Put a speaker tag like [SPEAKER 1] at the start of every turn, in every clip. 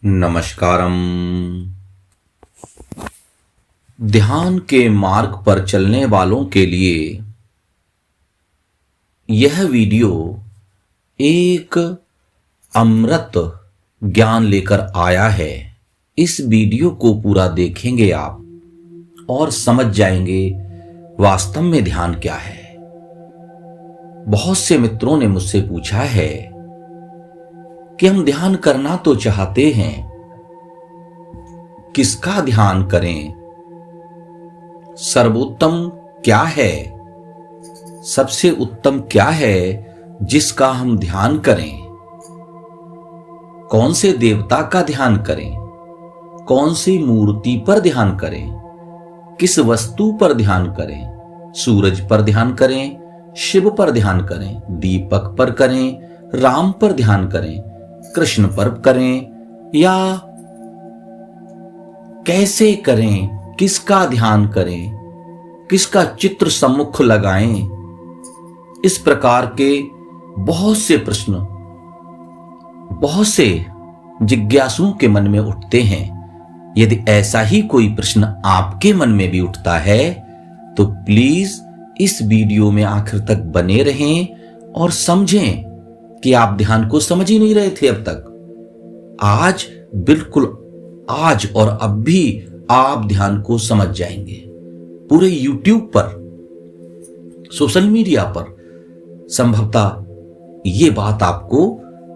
[SPEAKER 1] नमस्कारम। ध्यान के मार्ग पर चलने वालों के लिए यह वीडियो एक अमृत ज्ञान लेकर आया है। इस वीडियो को पूरा देखेंगे आप और समझ जाएंगे वास्तव में ध्यान क्या है। बहुत से मित्रों ने मुझसे पूछा है कि हम ध्यान करना तो चाहते हैं, किसका ध्यान करें, सर्वोत्तम क्या है, सबसे उत्तम क्या है जिसका हम ध्यान करें, कौन से देवता का ध्यान करें, कौन सी मूर्ति पर ध्यान करें, किस वस्तु पर ध्यान करें, सूरज पर ध्यान करें, शिव पर ध्यान करें, दीपक पर करें, राम पर ध्यान करें, कृष्ण पर करें या कैसे करें, किसका ध्यान करें, किसका चित्र सम्मुख लगाएं। इस प्रकार के बहुत से प्रश्न बहुत से जिज्ञासुओं के मन में उठते हैं। यदि ऐसा ही कोई प्रश्न आपके मन में भी उठता है तो प्लीज इस वीडियो में आखिर तक बने रहें और समझें कि आप ध्यान को समझ ही नहीं रहे थे अब तक। आज बिल्कुल आज और अब भी आप ध्यान को समझ जाएंगे। पूरे YouTube पर, सोशल मीडिया पर संभवतः ये बात आपको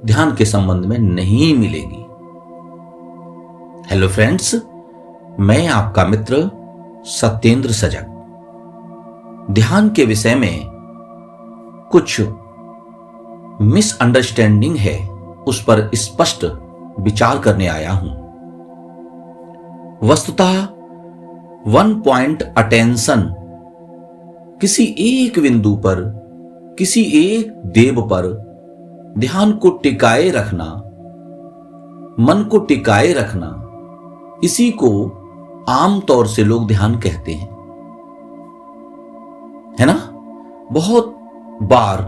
[SPEAKER 1] ध्यान के संबंध में नहीं मिलेगी। हेलो फ्रेंड्स, मैं आपका मित्र सत्येंद्र सजग। ध्यान के विषय में कुछ मिसअंडरस्टैंडिंग है, उस पर स्पष्ट विचार करने आया हूं। वस्तुतः वन पॉइंट अटेंशन, किसी एक बिंदु पर, किसी एक देव पर ध्यान को टिकाए रखना, मन को टिकाए रखना, इसी को आमतौर से लोग ध्यान कहते हैं, है ना। बहुत बार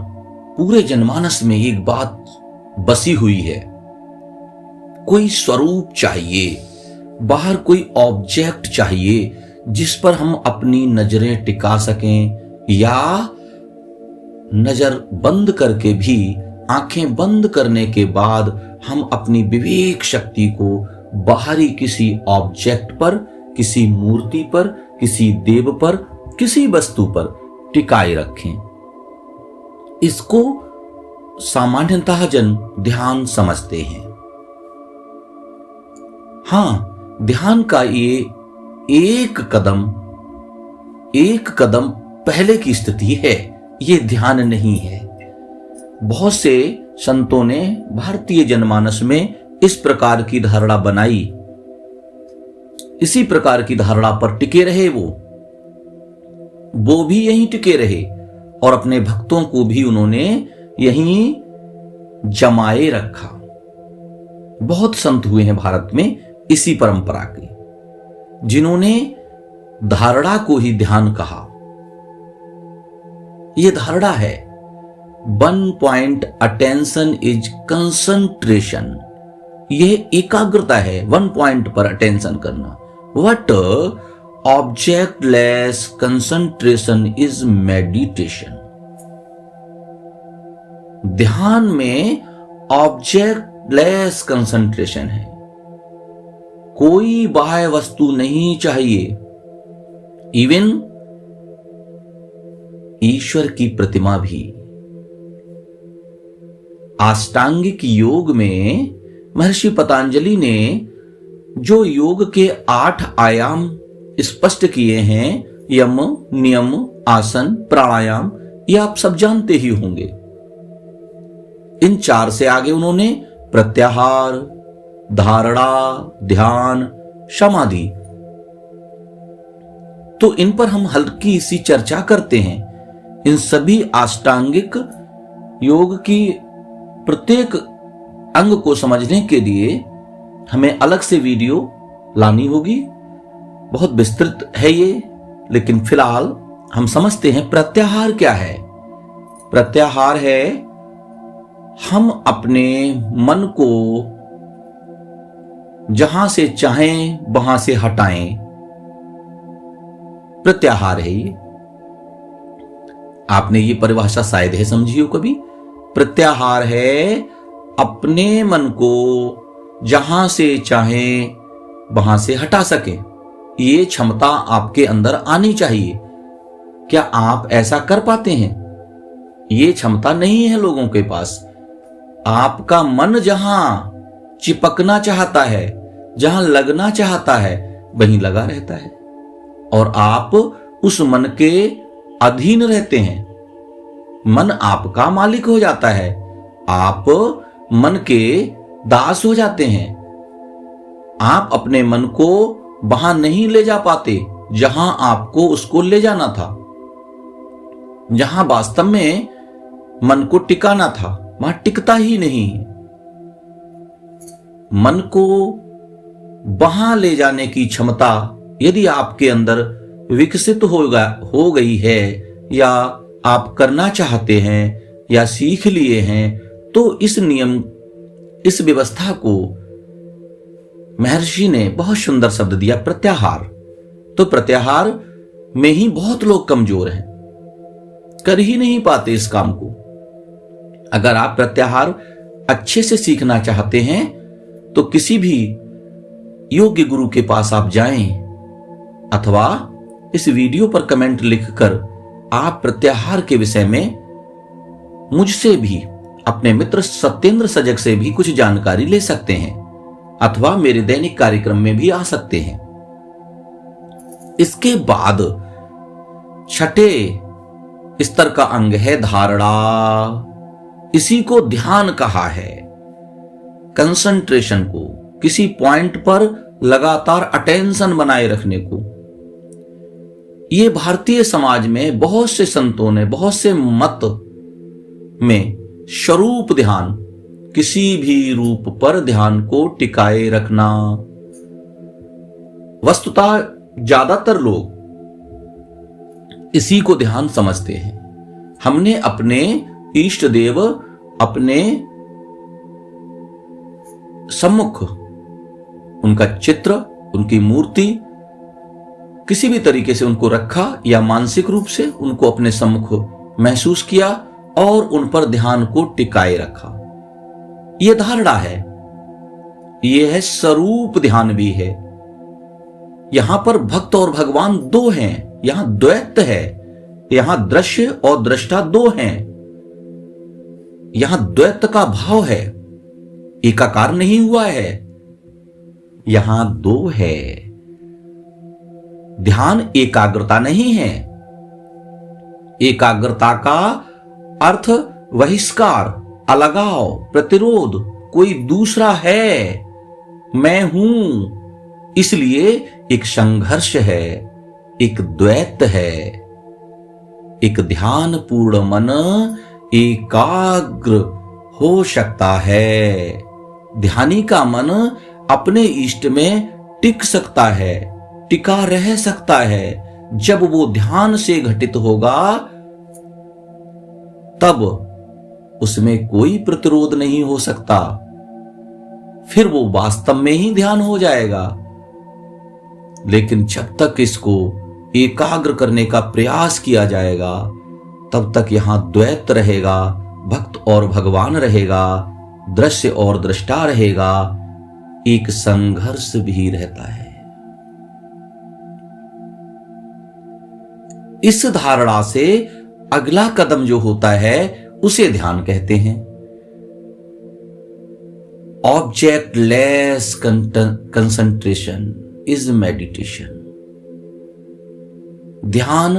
[SPEAKER 1] पूरे जनमानस में एक बात बसी हुई है, कोई स्वरूप चाहिए, बाहर कोई ऑब्जेक्ट चाहिए जिस पर हम अपनी नजरें टिका सकें, या नजर बंद करके भी, आंखें बंद करने के बाद हम अपनी विवेक शक्ति को बाहरी किसी ऑब्जेक्ट पर, किसी मूर्ति पर, किसी देव पर, किसी वस्तु पर टिकाए रखें। इसको सामान्यतः जन ध्यान समझते हैं। हां, ध्यान का ये एक कदम पहले की स्थिति है, ये ध्यान नहीं है। बहुत से संतों ने भारतीय जनमानस में इस प्रकार की धारणा बनाई, इसी प्रकार की धारणा पर टिके रहे। वो भी यहीं टिके रहे और अपने भक्तों को भी उन्होंने यहीं जमाए रखा। बहुत संत हुए हैं भारत में इसी परंपरा के, जिन्होंने धारणा को ही ध्यान कहा। यह धारणा है, one point attention is concentration. यह एकाग्रता है, वन पॉइंट पर अटेंशन करना। What objectless concentration is meditation. ध्यान में ऑब्जेक्टलेस कंसंट्रेशन है, कोई बाह्य वस्तु नहीं चाहिए। इवन ईश्वर की प्रतिमा भी। अष्टांगिक योग में महर्षि पतंजलि ने जो योग के 8 आयाम स्पष्ट किए हैं, यम, नियम, आसन, प्राणायाम, ये आप सब जानते ही होंगे। इन 4 से आगे उन्होंने प्रत्याहार, धारणा, ध्यान, समाधि, तो इन पर हम हल्की सी चर्चा करते हैं। इन सभी अष्टांगिक योग की प्रत्येक अंग को समझने के लिए हमें अलग से वीडियो लानी होगी, बहुत विस्तृत है ये, लेकिन फिलहाल हम समझते हैं प्रत्याहार क्या है। प्रत्याहार है, हम अपने मन को जहां से चाहें वहां से हटाएं, प्रत्याहार है ये। आपने ये परिभाषा शायद है समझी हो कभी। प्रत्याहार है अपने मन को जहां से चाहें वहां से हटा सके। ये क्षमता आपके अंदर आनी चाहिए। क्या आप ऐसा कर पाते हैं? ये क्षमता नहीं है लोगों के पास। आपका मन जहां चिपकना चाहता है, जहां लगना चाहता है, वहीं लगा रहता है और आप उस मन के अधीन रहते हैं। मन आपका मालिक हो जाता है, आप मन के दास हो जाते हैं। आप अपने मन को वहां नहीं ले जा पाते जहां आपको उसको ले जाना था। जहां वास्तव में मन को टिकाना था, वहां टिकता ही नहीं। मन को वहां ले जाने की क्षमता यदि आपके अंदर विकसित हो गई है, या आप करना चाहते हैं या सीख लिए हैं, तो इस नियम, इस व्यवस्था को महर्षि ने बहुत सुंदर शब्द दिया, प्रत्याहार। तो प्रत्याहार में ही बहुत लोग कमजोर हैं, कर ही नहीं पाते इस काम को। अगर आप प्रत्याहार अच्छे से सीखना चाहते हैं तो किसी भी योग्य गुरु के पास आप जाएं, अथवा इस वीडियो पर कमेंट लिखकर आप प्रत्याहार के विषय में मुझसे भी, अपने मित्र सत्येंद्र सजग से भी कुछ जानकारी ले सकते हैं, अथवा मेरे दैनिक कार्यक्रम में भी आ सकते हैं। इसके बाद छठे स्तर का अंग है धारणा। इसी को ध्यान कहा है। कंसंट्रेशन को, किसी पॉइंट पर लगातार अटेंशन बनाए रखने को। ये भारतीय समाज में बहुत से संतों ने, बहुत से मत में स्वरूप ध्यान, किसी भी रूप पर ध्यान को टिकाए रखना। वस्तुतः ज्यादातर लोग इसी को ध्यान समझते हैं। हमने अपने इष्ट देव अपने सम्मुख, उनका चित्र, उनकी मूर्ति, किसी भी तरीके से उनको रखा या मानसिक रूप से उनको अपने सम्मुख महसूस किया और उन पर ध्यान को टिकाए रखा। यह धारणा है। यह है स्वरूप ध्यान भी है। यहां पर भक्त और भगवान दो हैं, यहां द्वैत है। यहां दृश्य और दृष्टा दो हैं। यहां द्वैत का भाव है, एकाकार नहीं हुआ है। यहां दो है। ध्यान एकाग्रता नहीं है। एकाग्रता का अर्थ बहिष्कार, अलगाव, प्रतिरोध, कोई दूसरा है, मैं हूं, इसलिए एक संघर्ष है, एक द्वैत है। एक ध्यान पूर्ण मन एकाग्र हो सकता है। ध्यानी का मन अपने इष्ट में टिक सकता है, टिका रह सकता है। जब वो ध्यान से घटित होगा तब उसमें कोई प्रतिरोध नहीं हो सकता। फिर वो वास्तव में ही ध्यान हो जाएगा। लेकिन जब तक इसको एकाग्र करने का प्रयास किया जाएगा तब तक यहां द्वैत रहेगा, भक्त और भगवान रहेगा, दृश्य और दृष्टा रहेगा, एक संघर्ष भी रहता है। इस धारणा से अगला कदम जो होता है उसे ध्यान कहते हैं। Object less concentration is meditation. ध्यान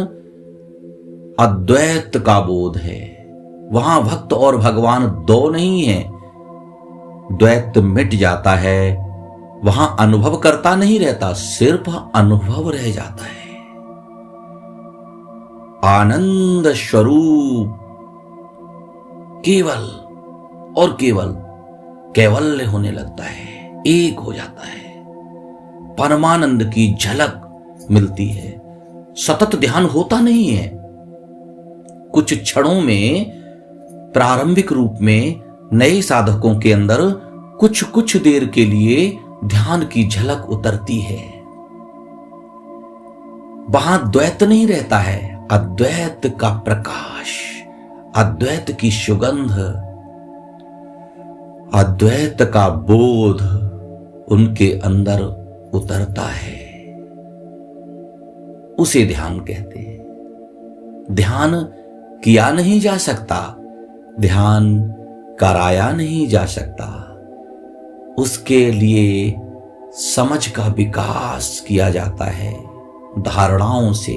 [SPEAKER 1] अद्वैत का बोध है। वहां भक्त और भगवान दो नहीं है, द्वैत मिट जाता है। वहां अनुभव करता नहीं रहता, सिर्फ अनुभव रह जाता है। आनंद स्वरूप केवल और केवल कैवल्य होने लगता है, एक हो जाता है। परमानंद की झलक मिलती है। सतत ध्यान होता नहीं है। कुछ क्षणों में, प्रारंभिक रूप में नए साधकों के अंदर कुछ देर के लिए ध्यान की झलक उतरती है। वहां द्वैत नहीं रहता है, अद्वैत का प्रकाश, अद्वैत की सुगंध, अद्वैत का बोध उनके अंदर उतरता है। उसे ध्यान कहते हैं। ध्यान किया नहीं जा सकता, ध्यान कराया नहीं जा सकता, उसके लिए समझ का विकास किया जाता है धारणाओं से।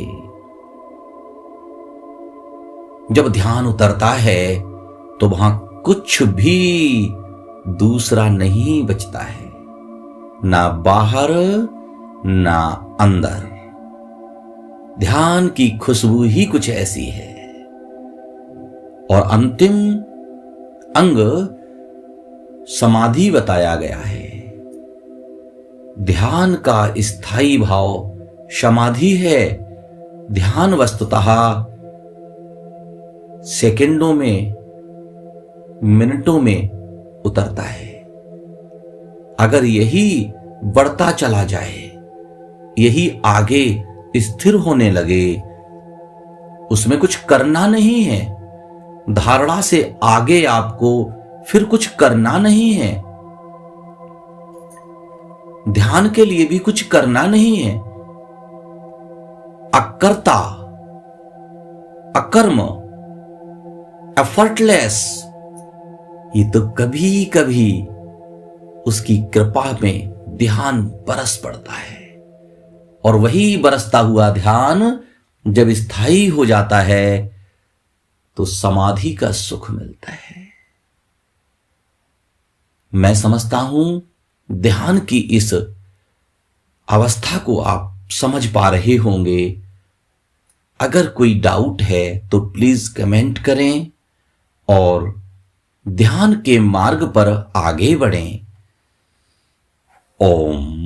[SPEAKER 1] जब ध्यान उतरता है तो वहां कुछ भी दूसरा नहीं बचता है, ना बाहर ना अंदर। ध्यान की खुशबू ही कुछ ऐसी है। और अंतिम अंग समाधि बताया गया है। ध्यान का स्थायी भाव समाधि है। ध्यान वस्तुतः सेकंडों में, मिनटों में उतरता है। अगर यही बढ़ता चला जाए, यही आगे स्थिर होने लगे, उसमें कुछ करना नहीं है। धारणा से आगे आपको फिर कुछ करना नहीं है। ध्यान के लिए भी कुछ करना नहीं है। अकर्ता, अकर्म, एफर्टलेस, ये तो कभी कभी उसकी कृपा में ध्यान बरस पड़ता है। और वही बरसता हुआ ध्यान जब स्थायी हो जाता है तो समाधि का सुख मिलता है। मैं समझता हूं ध्यान की इस अवस्था को आप समझ पा रहे होंगे। अगर कोई डाउट है तो प्लीज कमेंट करें और ध्यान के मार्ग पर आगे बढ़ें। ओम